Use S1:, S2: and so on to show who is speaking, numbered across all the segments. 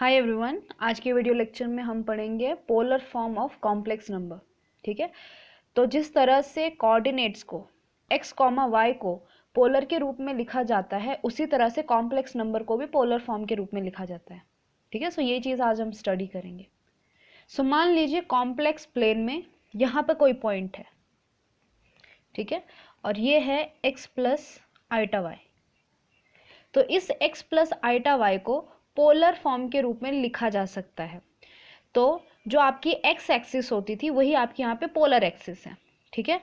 S1: Hi everyone, आज के video lecture में हम पढ़ेंगे polar form of complex number. ठीक है, तो जिस तरह से कोऑर्डिनेट्स को x, y को पोलर के रूप में लिखा जाता है, उसी तरह से कॉम्प्लेक्स नंबर को भी पोलर फॉर्म के रूप में लिखा जाता है। ठीक है, सो ये चीज़ आज हम स्टडी करेंगे। सो मान लीजिए कॉम्प्लेक्स प्लेन में यहाँ पे कोई पॉइंट है, ठीक है, और ये है x प्लस आइटा वाई। तो इस x प्लस आइटा वाई को पोलर फॉर्म के रूप में लिखा जा सकता है। तो जो आपकी x एक्सिस होती थी वही आपकी यहाँ पे पोलर एक्सिस है। ठीक है,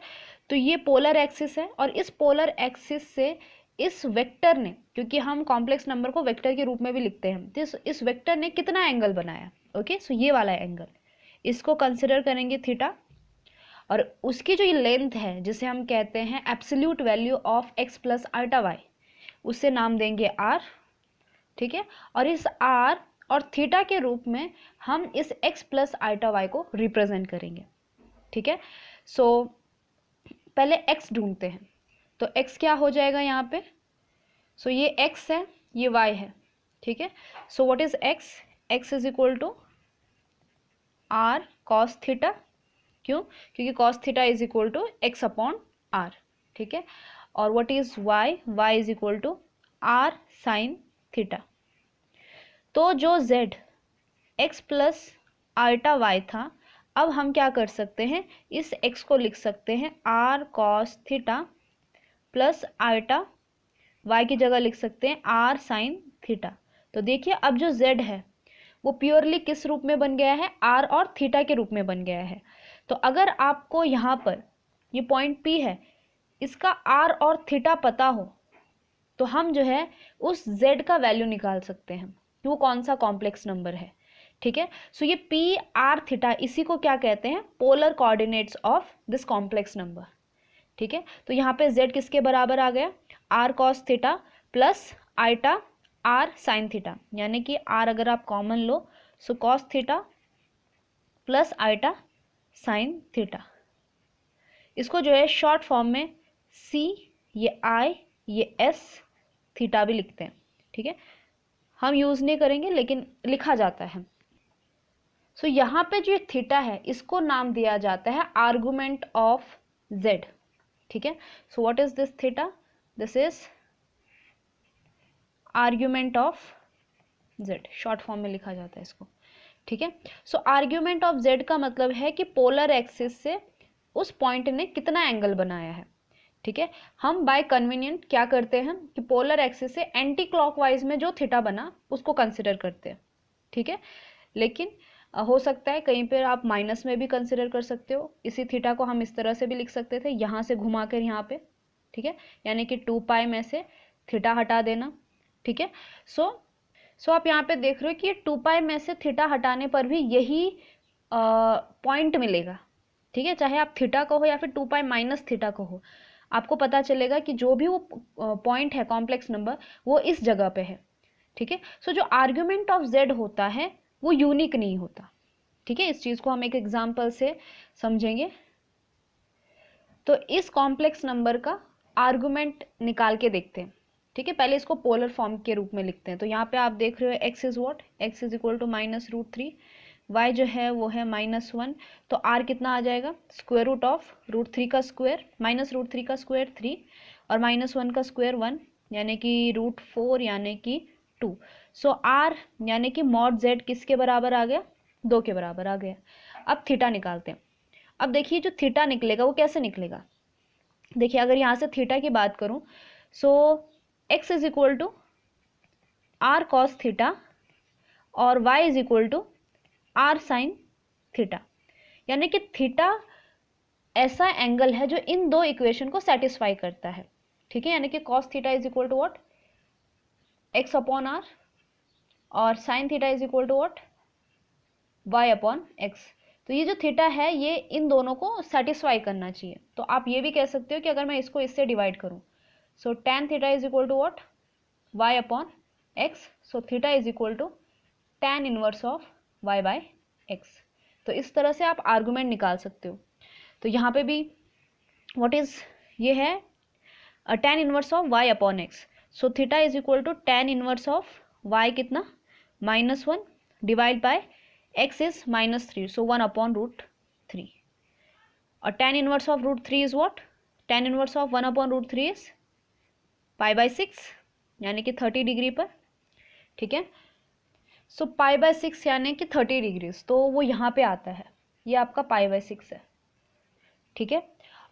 S1: तो ये पोलर एक्सिस है और इस पोलर एक्सिस से इस वेक्टर ने, क्योंकि हम कॉम्प्लेक्स नंबर को वेक्टर के रूप में भी लिखते हैं, तो इस वेक्टर ने कितना एंगल बनाया। ओके, सो ये वाला एंगल, इसको कंसिडर करेंगे थीटा, और उसकी जो ये लेंथ है जिसे हम कहते हैं absolute value of x plus iota y, उसे नाम देंगे r। ठीक है, और इस r और थीटा के रूप में हम इस x प्लस आइटा वाई को रिप्रेजेंट करेंगे। ठीक है, सो पहले x ढूंढते हैं। तो x क्या हो जाएगा यहाँ पे, सो ये x है, ये y है। ठीक है, so what is x, x is equal to r cos theta. क्यों? क्योंकि cos theta is equal to x upon r। ठीक है, और what is y, y is equal to r sine theta. तो जो z x plus iota y था, अब हम क्या कर सकते हैं, इस x को लिख सकते हैं r cos theta plus iota y की जगह लिख सकते हैं r साइन थीटा। तो देखिए अब जो z है वो प्योरली किस रूप में बन गया है, r और थीटा के रूप में बन गया है। तो अगर आपको यहाँ पर ये पॉइंट P है, इसका r और थीटा पता हो तो हम जो है उस z का वैल्यू निकाल सकते हैं कि वो कौन सा कॉम्प्लेक्स नंबर है। ठीक है, सो ये P r थीटा, इसी को क्या कहते हैं, polar coordinates of this complex number. ठीक है, तो यहाँ पे z किसके बराबर आ गया, r cos theta plus iota r sine theta, यानी कि r अगर आप कॉमन लो so cos theta plus iota sine theta. इसको जो है शॉर्ट फॉर्म में c, ये i, ये s थीटा भी लिखते हैं। ठीक है, हम यूज नहीं करेंगे लेकिन लिखा जाता है। सो यहाँ पे जो थीटा है इसको नाम दिया जाता है आर्गुमेंट ऑफ z। ठीक है, so what is this theta, this is argument of z, short form में लिखा जाता है इसको। ठीक है, सो आर्गुमेंट ऑफ z का मतलब है कि पोलर एक्सिस से उस पॉइंट ने कितना एंगल बनाया है। ठीक है, हम बाय कन्वीनियंट क्या करते हैं कि पोलर एक्सिस से एंटी क्लॉकवाइज में जो थीटा बना उसको कंसिडर करते हैं। ठीक है, लेकिन हो सकता है कहीं पर आप माइनस में भी कंसिडर कर सकते हो। इसी थीटा को हम इस तरह से भी लिख सकते थे, यहाँ से घुमाकर यहाँ पे। ठीक है, यानी कि 2π में से थीटा हटा देना। ठीक है, सो आप यहाँ पे देख रहे हो कि 2π में से थीटा हटाने पर भी यही पॉइंट मिलेगा। ठीक है, चाहे आप थीटा कहो या फिर 2π माइनस थीटा कहो, आपको पता चलेगा कि जो भी वो पॉइंट है कॉम्प्लेक्स नंबर वो इस जगह पे है। ठीक है, सो जो आर्गुमेंट ऑफ z होता है वो यूनिक नहीं होता। ठीक है, इस चीज को हम एक एग्जांपल से समझेंगे। तो इस कॉम्प्लेक्स नंबर का आर्गुमेंट निकाल के देखते हैं। ठीक है, पहले इसको पोलर फॉर्म के रूप में लिखते हैं। तो यहाँ पे आप देख रहे हो x is what, x is equal to -√3, y जो है वो है -1। तो r कितना आ जाएगा, स्क्वायर रूट ऑफ √3 का स्क्वायर, -√3 का स्क्वायर 3 और -1 का स्क्वायर 1, यानी कि √4 यानी कि 2। सो r यानी कि मॉड z किसके बराबर आ गया, 2 के बराबर आ गया। अब थीटा निकालते हैं। अब देखिए जो थीटा निकलेगा वो कैसे निकलेगा, देखिए अगर यहाँ से थीटा की बात करूँ so x is equal to r cos theta और y is equal to r sine theta, यानी कि थीटा ऐसा एंगल है जो इन दो इक्वेशन को सेटिस्फाई करता है। ठीक है, यानी कि cos theta is equal to what, x upon r, और sine theta is equal to what, y upon x। तो ये जो थीटा है ये इन दोनों को सेटिस्फाई करना चाहिए। तो आप ये भी कह सकते हो कि अगर मैं इसको इससे डिवाइड करूं so tan theta is equal to what, y upon x। So theta is equal to tan inverse of y by x। तो इस तरह से आप आर्गुमेंट निकाल सकते हो। तो यहाँ पे भी व्हाट इज, ये है tan inverse of y upon x। So theta is equal to tan inverse of y कितना, -1 divide by x is -3, so 1/√3. और tan inverse of √3 is what? tan inverse of 1/√3 is π/6 यानी कि 30 degree पर, ठीक है. सो π/6 यानी कि 30 डिग्रीज, तो वो यहाँ पे आता है, ये आपका π/6 है, ठीक है.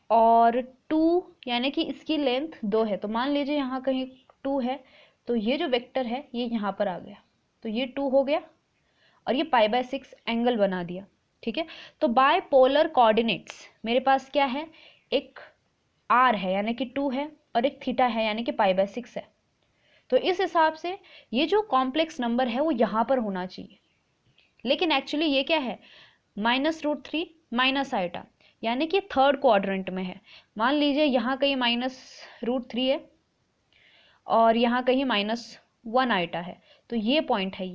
S1: और 2 यानी कि इसकी लेंथ 2 है, तो मान लीजिए यहाँ कहीं 2 है, तो ये जो वेक्टर है ये यहाँ पर आ गया, तो ये 2 हो गया और ये π/6 एंगल बना दिया, ठीक है. तो बाय पोलर कोऑर्डिनेट्स मेरे पास क्या है, एक r है यानी कि 2 है और एक थीटा है यानी कि π/6 है. तो इस हिसाब से ये जो कॉम्प्लेक्स नंबर है वो यहाँ पर होना चाहिए, लेकिन एक्चुअली ये क्या है, -√3 माइनस आइटा, यानी कि थर्ड क्वाड्रेंट में है. मान लीजिए यहाँ कहीं -√3 है और यहाँ कहीं -1 आइटा है, तो ये पॉइंट है,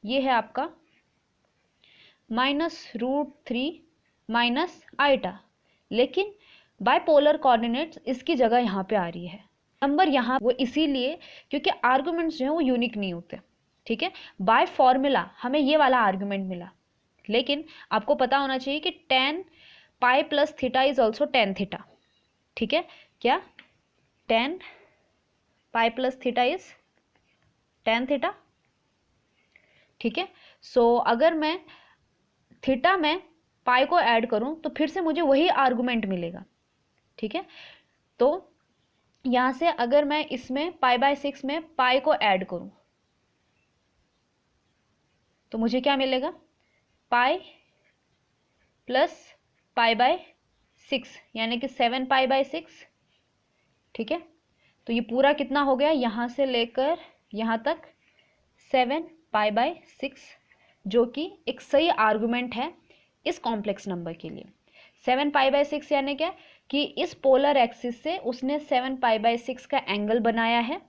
S1: ये है आपका -√3 माइनस आइटा, लेकिन बाइपोलर कोऑर्डिनेट्स इसकी जगह यहाँ पे आ रही है. नंबर यहाँ वो इसीलिए क्योंकि आर्गुमेंट्स जो है वो यूनिक नहीं होते, ठीक है. बाय फॉर्मूला हमें ये वाला आर्गुमेंट मिला, लेकिन आपको पता होना चाहिए कि tan pi plus theta is also tan theta, ठीक है. क्या tan pi plus theta is tan theta, ठीक है. सो अगर मैं थीटा में पाई को ऐड करूं तो फिर से मुझे वही आर्गुमेंट मिलेगा, ठीक है. तो यहां से अगर मैं इसमें π/6 में पाई को ऐड करूं तो मुझे क्या मिलेगा, पाई प्लस π/6 यानी कि 7π/6, ठीक है. तो ये पूरा कितना हो गया, यहां से लेकर यहां तक 7π/6, जो कि एक सही आर्गुमेंट है इस कॉम्प्लेक्स नंबर के लिए. 7π/6 यानी क्या कि इस पोलर एक्सिस से उसने 7π/6 का एंगल बनाया है,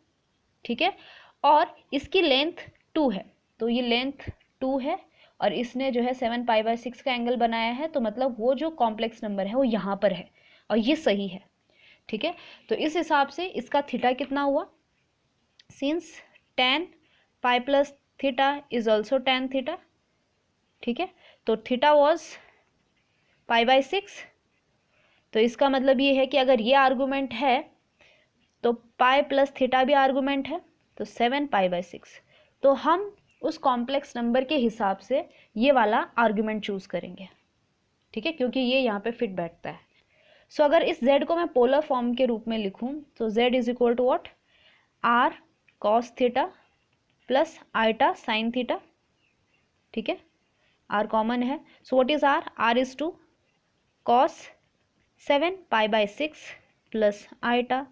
S1: ठीक है. और इसकी लेंथ 2 है, तो ये लेंथ 2 है और इसने जो है 7π/6 का एंगल बनाया है, तो मतलब वो जो कॉम्प्लेक्स नंबर है वो यहाँ पर है और ये सही है, ठीक है. तो इस हिसाब से इसका थीटा कितना हुआ, since tan pi plus theta is also tan theta, ठीक है. तो थीटा वॉज π/6, तो इसका मतलब ये है कि अगर ये आर्गुमेंट है तो पाई प्लस थीटा भी आर्गुमेंट है, तो 7π/6. तो हम उस कॉम्प्लेक्स नंबर के हिसाब से ये वाला आर्गुमेंट चूज करेंगे, ठीक है, क्योंकि ये यहाँ पे फिट बैठता है. सो अगर इस z को मैं पोलर फॉर्म के रूप में लिखूं तो z is equal to what, r cos theta plus iota sine theta, ठीक है. r कॉमन है, so what is r is two cos 7π/6 plus iota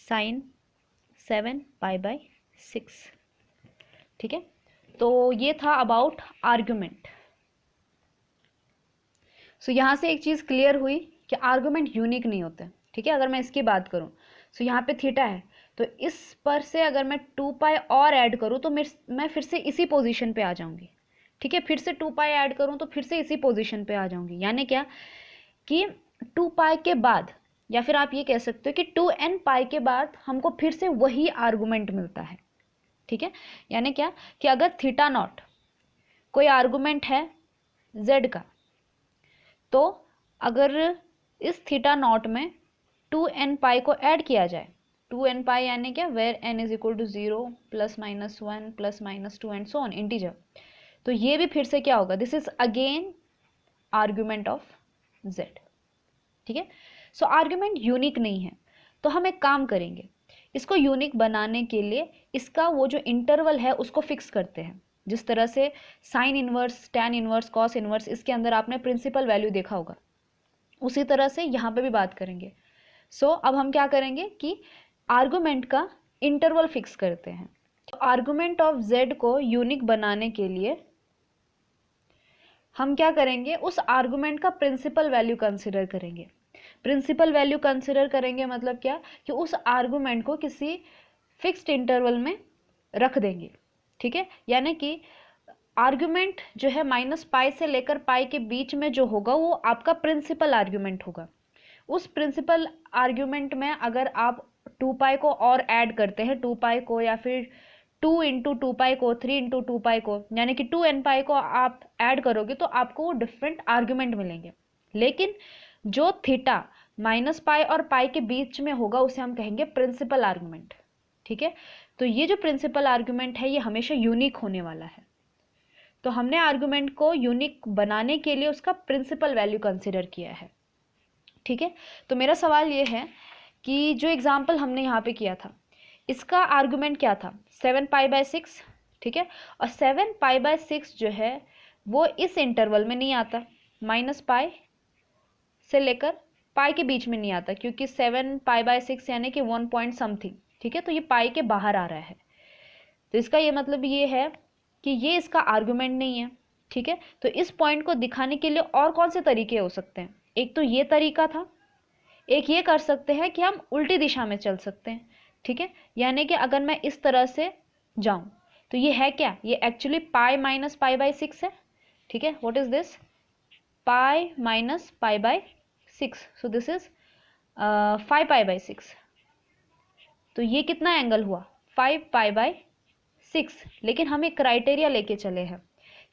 S1: sine 7π/6, ठीक है. तो ये था अबाउट आर्गुमेंट. सो यहाँ से एक चीज़ क्लियर हुई कि आर्गुमेंट यूनिक नहीं होते, ठीक है. अगर मैं इसकी बात करूँ, सो यहाँ पे थीटा है, तो इस पर से अगर मैं 2π और ऐड करूँ तो मैं फिर से इसी पोजीशन पे आ जाऊँगी, ठीक है. फिर से 2π ऐड करूँ तो फिर से इसी पोजीशन पे आ जाऊँगी, यानी क्या कि 2π के बाद, या फिर आप ये कह सकते हो कि 2n पाई के बाद हमको फिर से वही आर्गुमेंट मिलता है, ठीक है. यानी क्या कि अगर थीटा नॉट कोई आर्गुमेंट है z का, तो अगर इस थीटा नॉट में 2n पाई को ऐड किया जाए, 2n पाई यानी क्या, where n is equal to 0 +-1 +-2 and so on integer, तो ये भी फिर से क्या होगा, this is again argument of z, ठीक है. सो आर्गुमेंट यूनिक नहीं है, तो हम एक काम करेंगे, इसको यूनिक बनाने के लिए इसका वो जो इंटरवल है उसको फिक्स करते हैं. जिस तरह से sine inverse, tan inverse, cos inverse, इसके अंदर आपने प्रिंसिपल वैल्यू देखा होगा, उसी तरह से यहाँ पे भी बात करेंगे. सो अब हम क्या करेंगे कि आर्गुमेंट का इंटरवल फिक्स करते हैं. तो आर्गुमेंट ऑफ z को यूनिक बनाने के लिए हम क्या करेंगे, उस आर्गुमेंट का प्रिंसिपल वैल्यू कंसिडर करेंगे. प्रिंसिपल वैल्यू कंसिडर करेंगे मतलब क्या कि उस आर्गुमेंट को किसी फिक्स्ड इंटरवल में रख देंगे, ठीक है. यानी कि आर्गुमेंट जो है -π से लेकर पाई के बीच में जो होगा वो आपका प्रिंसिपल आर्गुमेंट होगा. उस प्रिंसिपल आर्गुमेंट में अगर आप 2π को और ऐड करते हैं, 2π को या फिर 2 इंटू टू पाई को, 3 इंटू टू पाई को, यानी कि 2n पाई को आप ऐड करोगे तो आपको वो डिफरेंट आर्ग्यूमेंट मिलेंगे। लेकिन जो थीटा माइनस पाई और पाई के बीच में होगा उसे हम कहेंगे प्रिंसिपल आर्ग्यूमेंट। ठीक है, तो ये जो प्रिंसिपल आर्ग्यूमेंट है ये हमेशा यूनिक होने वाला है। तो हमने आर्ग्यूमेंट को यूनिक बनाने के लिए उसका प्रिंसिपल वैल्यू कंसिडर किया है। ठीक है, तो मेरा सवाल ये है कि जो एग्जाम्पल हमने यहाँ पे किया था इसका आर्गुमेंट क्या था, 7 पाई बाय 6। ठीक है, और 7 पाई बाय 6 जो है वो इस इंटरवल में नहीं आता, माइनस पाई से लेकर पाई के बीच में नहीं आता, क्योंकि 7 पाई बाय 6 यानी कि 1 पॉइंट समथिंग। ठीक है, तो ये पाई के बाहर आ रहा है, तो इसका ये मतलब ये है कि ये इसका आर्गुमेंट नहीं है। ठीक है, तो इस पॉइंट को दिखाने के लिए और कौन से तरीके हो सकते हैं, एक तो ये तरीका था, एक ये कर सकते हैं कि हम उल्टी दिशा में चल सकते हैं। ठीक है, यानी कि अगर मैं इस तरह से जाऊं तो ये है क्या, ये actually pi minus pi by 6 है। ठीक है, what is this, pi minus pi by 6, so this is 5 pi by 6। तो ये कितना एंगल हुआ, 5 पाई बाय 6। लेकिन हम एक क्राइटेरिया लेके चले हैं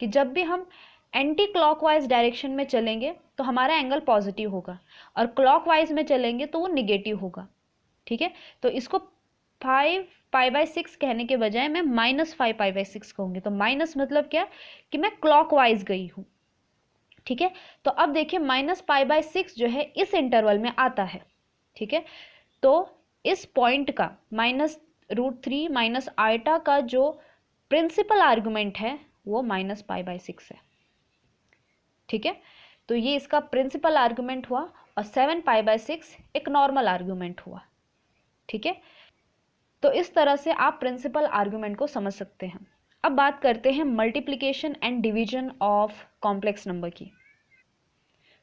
S1: कि जब भी हम एंटी क्लॉकवाइज डायरेक्शन में चलेंगे तो हमारा एंगल पॉजिटिव होगा, और क्लॉकवाइज में चलेंगे तो वो निगेटिव होगा। ठीक है, तो इसको 5 पाई बाय 6 कहने के बजाय मैं -5 पाई बाय 6 कहूँगी। तो माइनस मतलब क्या कि मैं क्लॉकवाइज गई हूँ। ठीक है, तो अब देखिए -पाई बाय 6 जो है इस इंटरवल में आता है। ठीक है, तो इस पॉइंट का -√3 माइनस आइटा का जो प्रिंसिपल आर्गुमेंट है वो -पाई बाय 6 है। ठीक है, तो ये इसका प्रिंसिपल आर्गुमेंट हुआ, और 7 पाई बाय 6 एक नॉर्मल आर्गुमेंट हुआ। ठीक है, तो इस तरह से आप प्रिंसिपल आर्गुमेंट को समझ सकते हैं। अब बात करते हैं multiplication and division of complex number की।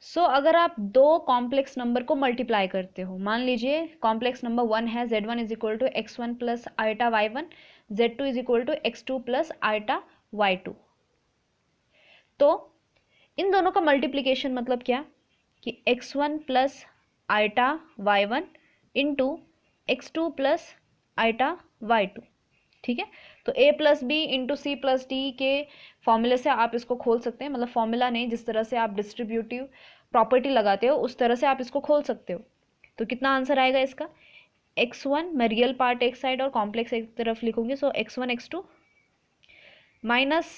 S1: सो अगर आप दो कॉम्प्लेक्स नंबर को मल्टीप्लाई करते हो, मान लीजिए कॉम्प्लेक्स नंबर 1 है z1 is equal to x1 plus iota y1, z2 is equal to x2 plus iota y2। तो इन दोनों का मल्टीप्लिकेशन मतलब क्या कि x1 plus iota y1 into x2 plus iota y2। ठीक है, तो a plus B into C plus D के फॉर्मूले से आप इसको खोल सकते हैं, मतलब फॉर्मूला नहीं, जिस तरह से आप डिस्ट्रीब्यूटिव प्रॉपर्टी लगाते हो उस तरह से आप इसको खोल सकते हो। तो कितना आंसर आएगा इसका, x1 मैं रियल पार्ट एक साइड और कॉम्प्लेक्स एक तरफ लिखूंगी, सो x1 x2 माइनस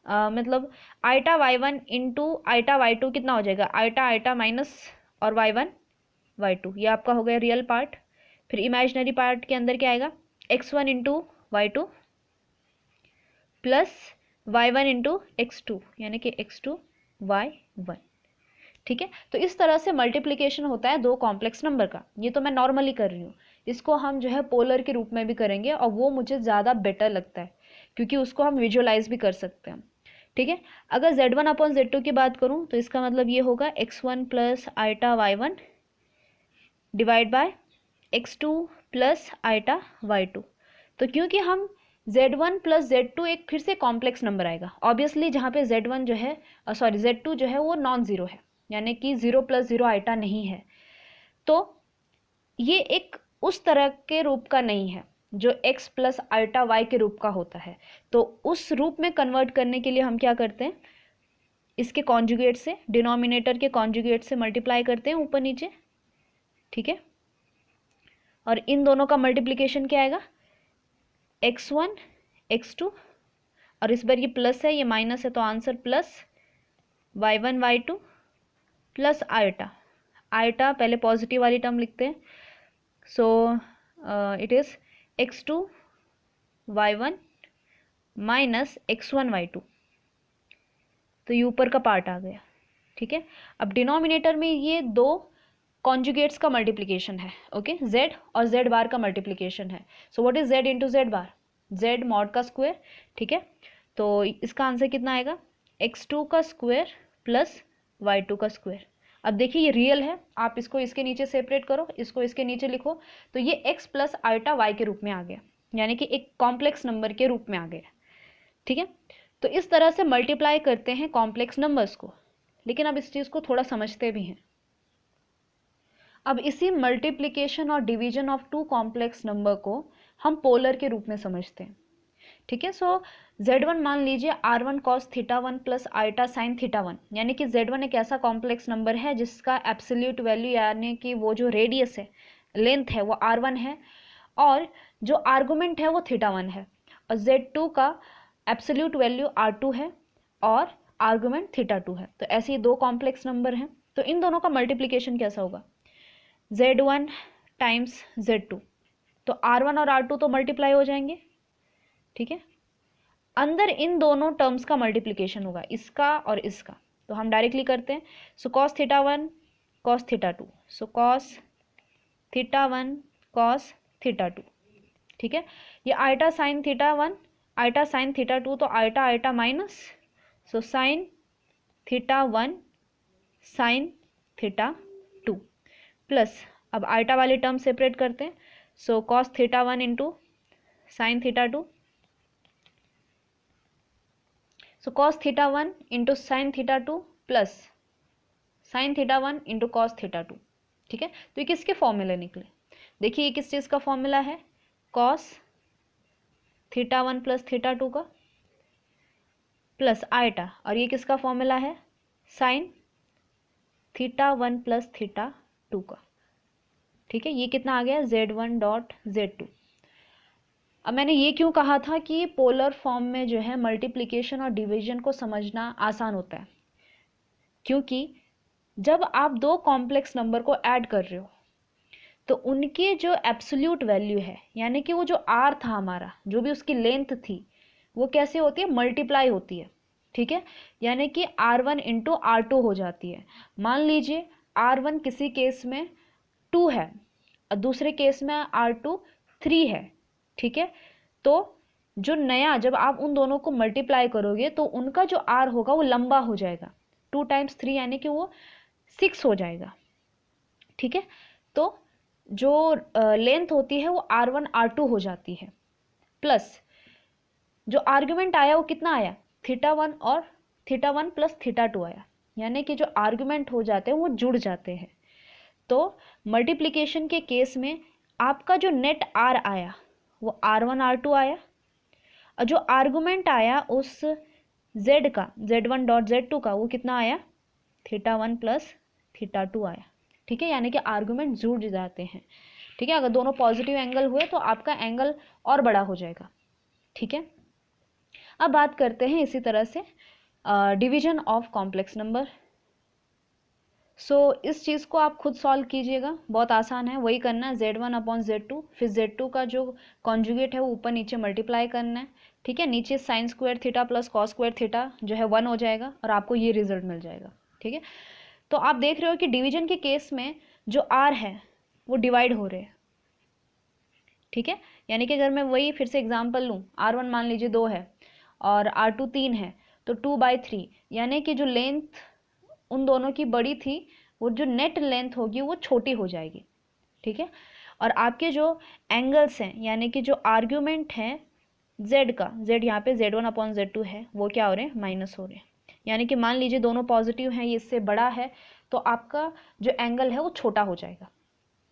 S1: मतलब iota y1 into iota y2 कितना हो जाएगा, आइटा आइटा माइनस और y1 y2, ये आपका हो गया रियल पार्ट। फिर इमेजिनरी पार्ट के अंदर क्या आएगा, x1 into y2 plus y1 into x2 यानी कि x2 y1। ठीक है, तो इस तरह से मल्टीप्लिकेशन होता है दो कॉम्प्लेक्स नंबर का। ये तो मैं नॉर्मली कर रही हूँ, इसको हम जो है पोलर के रूप में भी करेंगे, और वो मुझे ज़्यादा बेटर लगता है क्योंकि उसको हम विजुअलाइज भी कर सकते हैं। ठीक है, अगर z1 अपॉन z2 की बात करूँ तो इसका मतलब ये होगा x1 plus iota y1 divide by x2 plus iota y2। तो क्योंकि हम z1 प्लस z2 एक फिर से कॉम्प्लेक्स नंबर आएगा ऑब्वियसली, जहाँ पे z1 जो है सॉरी z2 जो है वो नॉन ज़ीरो है, यानी कि 0 + 0 आइटा नहीं है। तो ये एक उस तरह के रूप का नहीं है जो x प्लस आइटा y के रूप का होता है। तो उस रूप में कन्वर्ट करने के लिए हम क्या करते हैं, इसके कॉन्जुगेट से, डिनोमिनेटर के कॉन्जुगेट से मल्टीप्लाई करते हैं ऊपर नीचे। ठीक है, और इन दोनों का मल्टीप्लिकेशन क्या आएगा, x1 x2, और इस बार ये प्लस है ये माइनस है, तो answer plus y1 y2 plus iota, iota पहले पॉजिटिव वाली टर्म लिखते हैं, so it is x2 y1 minus x1 y2, तो ये ऊपर का पार्ट आ गया। ठीक है, अब डिनोमिनेटर में ये दो कॉन्जुगेट्स का मल्टीप्लिकेशन है, ओके, z और z बार का मल्टीप्लिकेशन है। So what is z into z bar, z mod का स्क्वायर। ठीक है, तो इसका आंसर कितना आएगा, x2 का स्क्वायर प्लस y2 का स्क्वायर। अब देखिए ये रियल है, आप इसको इसके नीचे सेपरेट करो, इसको इसके नीचे लिखो, तो ये x प्लस आइटा y के रूप में आ गया, यानी कि एक कॉम्प्लेक्स नंबर के रूप में आ गया। ठीक है, तो इस तरह से मल्टीप्लाई करते हैं कॉम्प्लेक्स नंबर्स को। लेकिन अब इस चीज़ को थोड़ा समझते भी हैं। अब इसी मल्टीप्लिकेशन और division of two complex number को हम पोलर के रूप में समझते हैं। ठीक है। सो Z1 मान लीजिए R1 cos theta 1 plus iota sine theta 1, यानी कि Z1 एक ऐसा कॉम्प्लेक्स नंबर है जिसका एब्सोल्यूट वैल्यू यानी कि वो जो रेडियस है, लेंथ है, वो R1 है और जो आर्गुमेंट है वो थीटा 1 है, और Z2 का एब्सोल्यूट वैल्यू R2 है और आर्गुमेंट थीटा 2 है। तो ऐसे ही दो कॉम्प्लेक्स नंबर हैं, तो इन दोनों का मल्टीप्लिकेशन कैसा होगा, Z1 टाइम्स Z2, तो R1 और R2 तो मल्टीप्लाई हो जाएंगे, ठीक है। अंदर इन दोनों टर्म्स का मल्टीप्लिकेशन होगा, इसका और इसका, तो हम डायरेक्टली करते हैं। So cos theta 1 cos theta 2, so cos theta 1 cos theta 2, ठीक है। ये iota sine theta 1 iota sine theta 2, तो iota iota minus, so sine theta 1 sine theta 2 plus, अब आइटा वाली टर्म सेपरेट करते हैं, so cos theta 1 into sine theta 2, so cos theta 1 into sine theta 2 plus sine theta 1 into cos theta 2, ठीक है। तो ये किसके फॉर्मूले निकले, देखिए ये किस चीज़ का फॉर्मूला है, कॉस थीटा 1 प्लस थीटा 2 का प्लस आइटा, और ये किसका फॉर्मूला है, साइन थीटा 1 प्लस थीटा 2 का, ठीक है। ये कितना आ गया, Z1 डॉट Z2। अब मैंने ये क्यों कहा था कि पोलर फॉर्म में जो है मल्टीप्लिकेशन और डिवीजन को समझना आसान होता है, क्योंकि जब आप दो कॉम्प्लेक्स नंबर को ऐड कर रहे हो तो उनके जो एब्सोल्यूट वैल्यू है, यानी कि वो जो R था हमारा, जो भी उसकी लेंथ थी, वो कैसे होती है, मल्टीप्लाई होती है, ठीक है। यानी कि R1 इंटू R2 हो जाती है। मान लीजिए R1 किसी केस में 2 है और दूसरे केस में R2 3 है, ठीक है। तो जो नया, जब आप उन दोनों को मल्टीप्लाई करोगे तो उनका जो R होगा वो लंबा हो जाएगा, 2 टाइम्स 3 यानी कि वो 6 हो जाएगा, ठीक है। तो जो लेंथ होती है वो R1 R2 हो जाती है, प्लस जो आर्गुमेंट आया वो कितना आया, थीटा 1 और थीटा 1 प्लस थीटा 2 आया, यानी कि जो आर्गुमेंट हो जाते हैं वो जुड़ जाते हैं। तो मल्टीप्लिकेशन के केस में आपका जो नेट R आया वो R1 R2 आया, और जो आर्गुमेंट आया उस Z का, Z1 डॉट Z2 का, वो कितना आया, थीटा 1 प्लस थीटा 2 आया, ठीक है। यानी कि आर्गुमेंट जुड़ जाते हैं, ठीक है। अगर दोनों पॉजिटिव एंगल हुए तो आपका एंगल और बड़ा हो जाएगा, ठीक है। अब बात करते हैं इसी तरह से डिवीजन ऑफ कॉम्प्लेक्स नंबर। सो इस चीज़ को आप खुद सॉल्व कीजिएगा, बहुत आसान है, वही करना है, Z1 अपॉन Z2, फिर Z2 का जो कॉन्जुगेट है वो ऊपर नीचे मल्टीप्लाई करना है, ठीक है। नीचे sine square theta plus cos square theta जो है 1 हो जाएगा और आपको ये रिजल्ट मिल जाएगा, ठीक है। तो आप देख रहे हो कि डिवीजन के केस में जो R है वो डिवाइड हो रहे हैं, ठीक है। यानी कि अगर मैं वही फिर से एग्जाम्पल लूँ, R1 मान लीजिए 2 है और R2 3 है, तो 2/3, यानी कि जो लेंथ उन दोनों की बड़ी थी, वो जो नेट लेंथ होगी वो छोटी हो जाएगी, ठीक है। और आपके जो एंगल्स हैं, यानी कि जो आर्ग्यूमेंट हैं Z का, Z यहाँ पे Z1 अपॉन Z2 है, वो क्या हो रहे हैं, माइनस हो रहे हैं। यानी कि मान लीजिए दोनों पॉजिटिव हैं, ये इससे बड़ा है, तो आपका जो एंगल है वो छोटा हो जाएगा,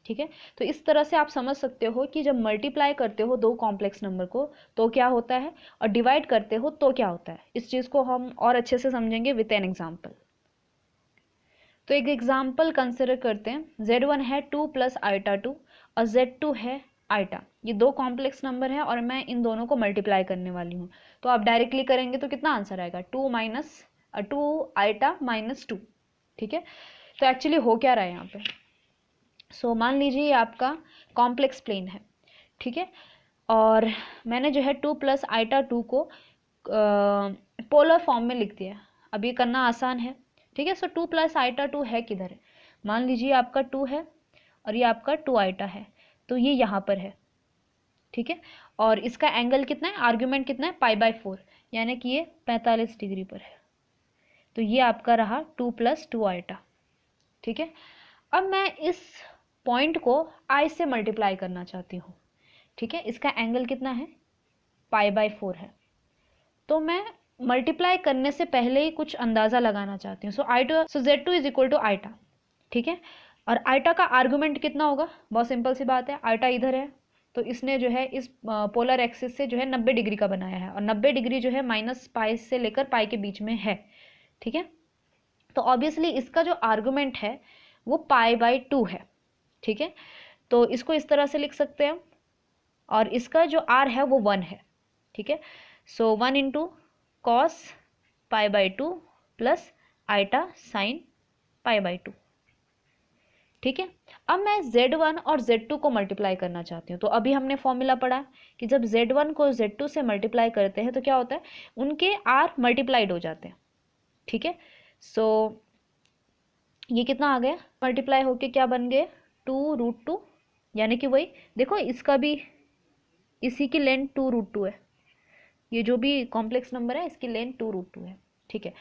S1: ठीक है। तो इस तरह से आप समझ सकते हो कि जब मल्टीप्लाई करते हो दो कॉम्प्लेक्स नंबर को तो क्या होता है, और डिवाइड करते हो तो क्या होता है। इस चीज़ को हम और अच्छे से समझेंगे विद एन एग्जाम्पल। तो एक एग्जाम्पल कंसिडर करते हैं, Z1 है 2 प्लस आइटा 2 और Z2 है आइटा, ये दो कॉम्प्लेक्स नंबर है और मैं इन दोनों को मल्टीप्लाई करने वाली हूँ। तो आप डायरेक्टली करेंगे तो कितना आंसर आएगा, 2 आइटा माइनस 2, ठीक है। तो एक्चुअली हो क्या रहा है यहाँ पे, सो मान लीजिए ये आपका कॉम्प्लेक्स प्लेन है, ठीक है। और मैंने जो है 2 प्लस आइटा 2 को पोलर फॉर्म में लिख दिया। अब ये करना आसान है, ठीक है। सो 2 प्लस आइटा 2 है किधर है, मान लीजिए आपका 2 है और ये आपका 2 आइटा है, तो ये यहाँ पर है, ठीक है। और इसका एंगल कितना है, आर्ग्यूमेंट कितना है, π/4, यानी कि ये 45 डिग्री पर है। तो ये आपका रहा 2 प्लस 2 आइटा, ठीक है। अब मैं इस पॉइंट को I से मल्टीप्लाई करना चाहती हूँ, ठीक है। इसका एंगल कितना है, π/4 है। तो मैं मल्टीप्लाई करने से पहले ही कुछ अंदाज़ा लगाना चाहती हूँ। So Z2 is equal to iota, ठीक है। और आइटा का आर्गुमेंट कितना होगा, बहुत सिंपल सी बात है, आइटा इधर है, तो इसने जो है इस पोलर एक्सिस से जो है 90 डिग्री का बनाया है, और 90 डिग्री जो है माइनस पाई से लेकर पाई के बीच में है। ठीक है, तो ऑब्वियसली इसका जो आर्गुमेंट है वो π/2 है। ठीक है, तो इसको इस तरह से लिख सकते हैं, और इसका जो r है वो 1 है। ठीक है, so 1 into cos π/2 plus iota sine π/2। ठीक है, अब मैं Z1 और Z2 को मल्टीप्लाई करना चाहती हूँ। तो अभी हमने फॉर्मूला पढ़ा कि जब Z1 को Z2 से मल्टीप्लाई करते हैं तो क्या होता है, उनके R मल्टीप्लाइड हो जाते हैं। ठीक है, सो ये कितना आ गया, मल्टीप्लाई होके क्या बन गए 2√2, यानी कि वही देखो इसका भी इसी की लेंथ 2√2 है, ये जो भी कॉम्प्लेक्स नंबर है इसकी लेंथ 2√2 है। ठीक है,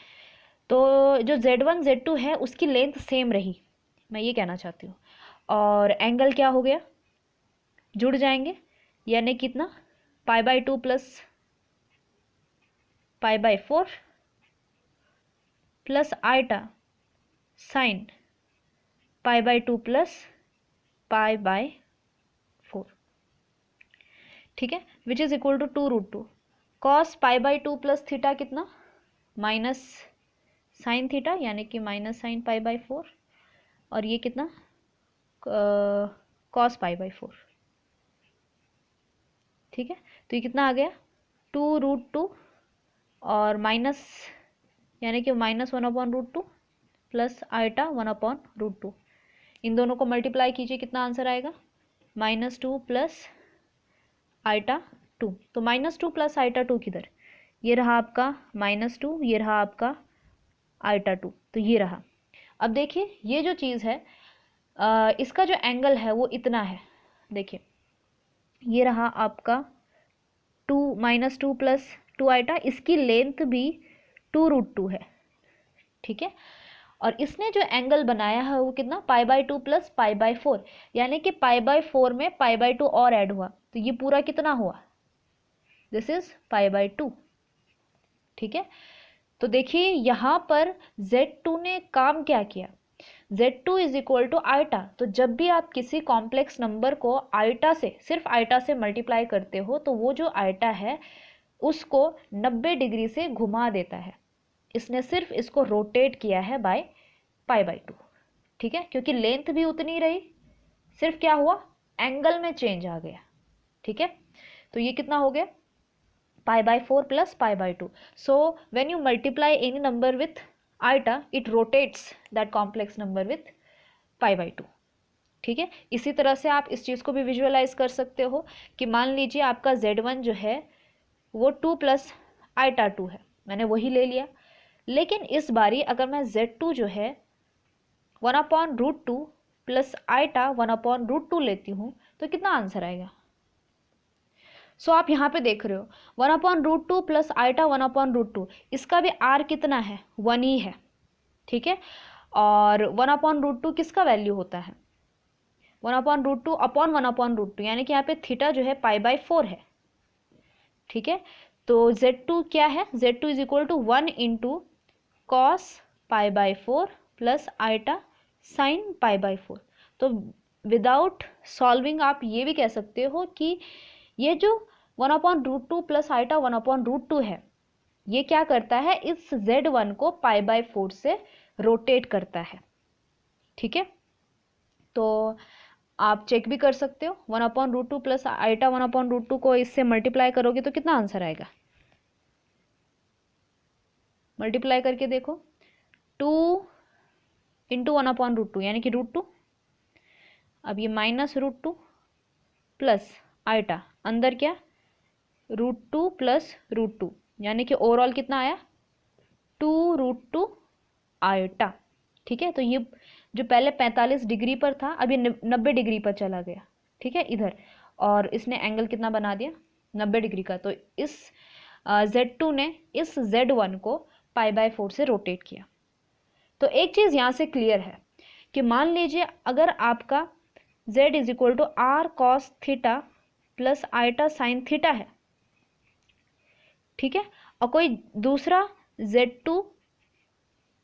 S1: तो जो Z1 Z2 है उसकी लेंथ सेम रही, मैं ये कहना चाहती हूँ, और एंगल क्या हो गया, जुड़ जाएंगे, यानी कितना π/2 plus π/4 plus iota sine π/2 plus π/4। ठीक है, which is equal to 2√2 cos π/2 plus theta कितना माइनस साइन थीटा, यानी कि माइनस साइन π/4, और ये कितना कॉस π/4। ठीक है, तो ये कितना आ गया 2√2 और माइनस, यानी कि -1/√2 प्लस आइटा 1/√2, इन दोनों को मल्टीप्लाई कीजिए, कितना आंसर आएगा -2 प्लस आइटा 2। तो -2 प्लस आइटा 2 किधर, ये रहा आपका -2, ये रहा आपका आइटा 2, तो ये रहा। अब देखिए ये जो चीज़ है इसका जो एंगल है वो इतना है, देखिए ये रहा आपका -2 प्लस 2 आइटा, इसकी लेंथ भी 2√2 है। ठीक है, और इसने जो एंगल बनाया है वो कितना π/2 प्लस π/4, यानी कि π/4 में π/2 और ऐड हुआ, तो ये पूरा कितना हुआ, दिस इज π/2। ठीक है, तो देखिए यहाँ पर Z2 ने काम क्या किया, Z2 is equal to iota. तो जब भी आप किसी कॉम्प्लेक्स नंबर को आइटा से, सिर्फ आइटा से मल्टीप्लाई करते हो, तो वो जो आइटा है उसको 90 डिग्री से घुमा देता है। इसने सिर्फ इसको रोटेट किया है बाय π/2। ठीक है, क्योंकि लेंथ भी उतनी रही, सिर्फ क्या हुआ एंगल में चेंज आ गया। ठीक है, तो ये कितना हो गया π/4 plus π/2। So when you multiply any number with iota it rotates that complex number with π/2। ठीक है, इसी तरह से आप इस चीज़ को भी विजुअलाइज कर सकते हो कि मान लीजिए आपका Z1 जो है वो 2 प्लस आइटा 2 है, मैंने वही ले लिया, लेकिन इस बारी अगर मैं Z2 जो है 1/√2 प्लस आइटा 1/√2 लेती हूँ तो कितना आंसर आएगा। सो आप यहाँ पे देख रहे हो 1/√2 प्लस आइटा 1/√2, इसका भी r कितना है 1 ही है। ठीक है, और 1/√2 किसका वैल्यू होता है 1/√2 अपॉन 1/√2, यानी कि यहाँ पे थीटा जो है π/4 है। ठीक है, तो Z2 क्या है, Z2 is equal to 1 into cos π/4 plus iota sine π/4। तो विदाउट सॉल्विंग आप ये भी कह सकते हो कि ये जो 1/√2 प्लस आइटा 1/√2 है, ये क्या करता है, इस Z1 को π/4 से रोटेट करता है। ठीक है, तो आप चेक भी कर सकते हो, 1/√2 प्लस आइटा 1/√2 को इससे मल्टीप्लाई करोगे तो कितना आंसर आएगा, मल्टीप्लाई करके देखो 2 इंटू 1/√2 यानी कि √2, अब ये -√2 प्लस आइटा अंदर क्या √2 प्लस √2, यानी कि ओवरऑल कितना आया 2√2 आइटा। ठीक है, तो ये जो पहले 45 डिग्री पर था अब ये 90 डिग्री पर चला गया। ठीक है, इधर, और इसने एंगल कितना बना दिया 90 डिग्री का। तो इस Z2 ने इस Z1 को π/4 से रोटेट किया। तो एक चीज़ यहाँ से क्लियर है कि मान लीजिए अगर आपका Z is equal to r cos theta plus iota sine theta है, ठीक है, और कोई दूसरा Z2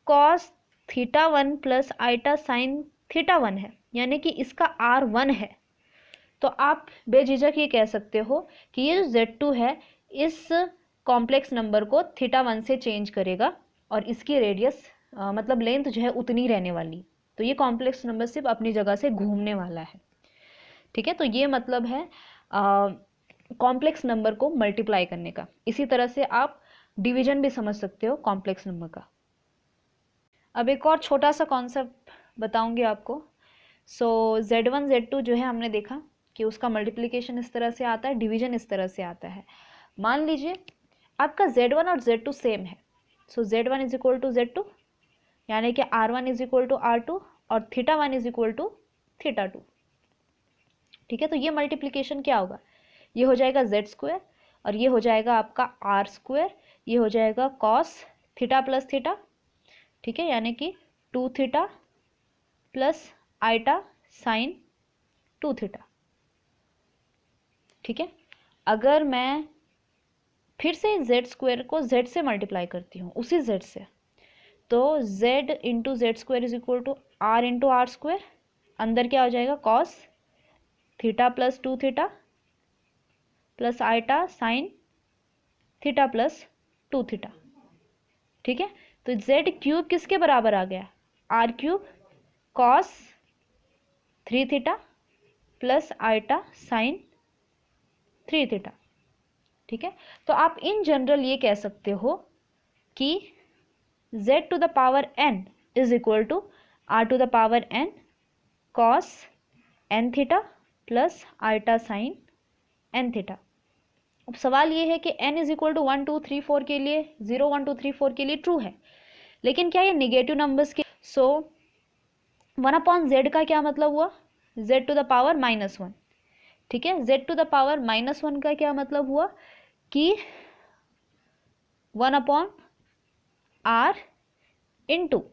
S1: cos θ1 plus iota sign θ1 है, यानी कि इसका R1 है, तो आप बेझिझक ये कह सकते हो कि ये जो Z2 है इस कॉम्प्लेक्स नंबर को θ1 से चेंज करेगा और इसकी रेडियस मतलब लेंथ जो है उतनी रहने वाली। तो ये कॉम्प्लेक्स नंबर सिर्फ अपनी जगह से घूमने वाला है। ठीक है, तो ये मतलब है कॉम्प्लेक्स नंबर को मल्टीप्लाई करने का। इसी तरह से आप डिवीजन भी समझ सकते हो कॉम्प्लेक्स नंबर का। अब एक और छोटा सा कॉन्सेप्ट बताऊंगी आपको। सो Z1 Z2 जो है हमने देखा कि उसका मल्टीप्लिकेशन इस तरह से आता है, डिवीजन इस तरह से आता है। मान लीजिए आपका Z1 और Z2 सेम है। सो Z1 is equal to Z2 यानी कि R1 is equal to R2 और θ1 इज इक्वल टू θ2। ठीक है, तो ये मल्टीप्लिकेशन क्या होगा, ये हो जाएगा Z² और ये हो जाएगा आपका R², ये हो जाएगा cos थीटा प्लस थीटा। ठीक है, यानी कि 2θ प्लस आइटा साइन 2θ। ठीक है, अगर मैं फिर से Z² को Z से मल्टीप्लाई करती हूँ उसी Z से, तो Z into Z² is equal to R into R²। अंदर क्या हो जाएगा cos थीटा प्लस 2θ प्लस आइटा साइन थीटा प्लस 2θ। ठीक है, तो Z³ किसके बराबर आ गया, R³ cos 3θ plus iota sign 3θ। ठीक है, तो आप इन जनरल ये कह सकते हो कि Z to the power n is equal to R to the power n cos nθ plus iota sine nθ। अब सवाल ये है कि n इज इक्वल टू 1 2 3 4 के लिए 0 1 2 3 4 के लिए ट्रू है, लेकिन क्या ये निगेटिव नंबर्स के। सो 1/z का क्या मतलब हुआ, Z टू द पावर -1। ठीक है, Z टू द पावर -1 का क्या मतलब हुआ कि 1/r इंटू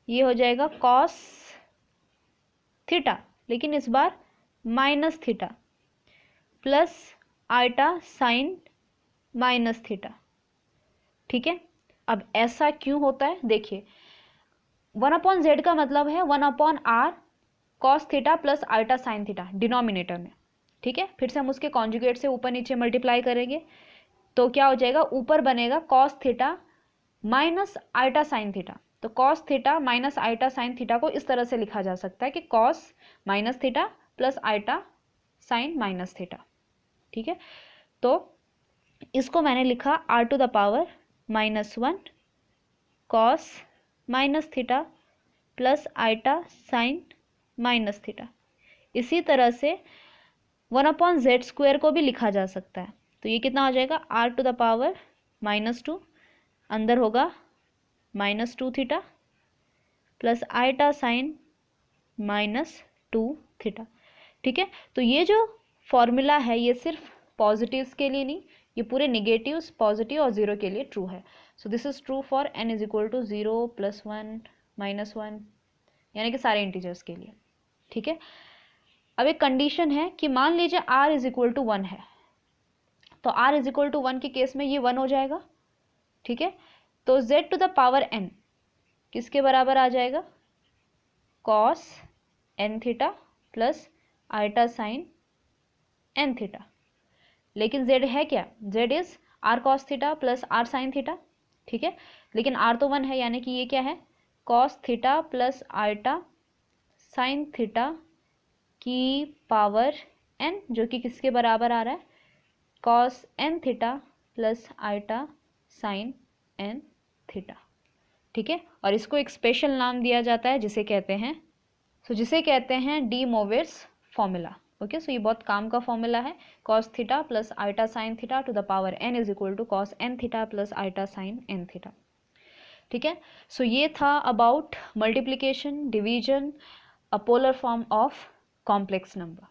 S1: ये हो जाएगा cos थीटा, लेकिन इस बार minus theta plus iota sine minus theta. ठीक है, अब ऐसा क्यों होता है, देखिए 1/z का मतलब है 1/r cos theta plus iota sine theta denominator में। ठीक है, फिर से हम उसके कॉन्जुगेट से ऊपर नीचे मल्टीप्लाई करेंगे तो क्या हो जाएगा, ऊपर बनेगा cos theta minus iota sine theta. तो cos theta minus iota sine theta को इस तरह से लिखा जा सकता है कि cos minus theta plus iota sine minus theta. ठीक है, तो इसको मैंने लिखा R to the power -1 cos minus theta plus iota sine minus theta. इसी तरह से 1/z² को भी लिखा जा सकता है। तो ये कितना हो जाएगा, R टू द पावर -2 अंदर होगा -2θ प्लस आइटा साइन -2θ। ठीक है, तो ये जो फॉर्मूला है ये सिर्फ पॉजिटिव्स के लिए नहीं, ये पूरे निगेटिव्स, पॉजिटिव और 0 के लिए ट्रू है। So this is true for n is equal to 0 +1 -1 यानी कि सारे इंटीजर्स के लिए। ठीक है, अब एक कंडीशन है कि मान लीजिए r इज इक्वल टू 1 है, तो r इज इक्वल टू 1 के केस में ये 1 हो जाएगा। ठीक है, तो Z to the power n किसके बराबर आ जाएगा, cos nθ plus iota sine nθ। लेकिन Z है क्या, Z is r cos theta plus r sine theta. ठीक है, लेकिन r तो 1 है यानी कि ये क्या है, cos theta plus iota sine theta की पावर n, जो कि किसके बराबर आ रहा है, cos nθ plus iota sine nθ। ठीक है, और इसको एक स्पेशल नाम दिया जाता है जिसे कहते हैं जिसे कहते हैं de Moivre's formula. Okay, so ये बहुत काम का फॉर्मूला है, cos theta plus iota sine theta to the power n is equal to cos nθ plus iota sine nθ। ठीक है, सो ये था about multiplication, division, a polar form of complex number.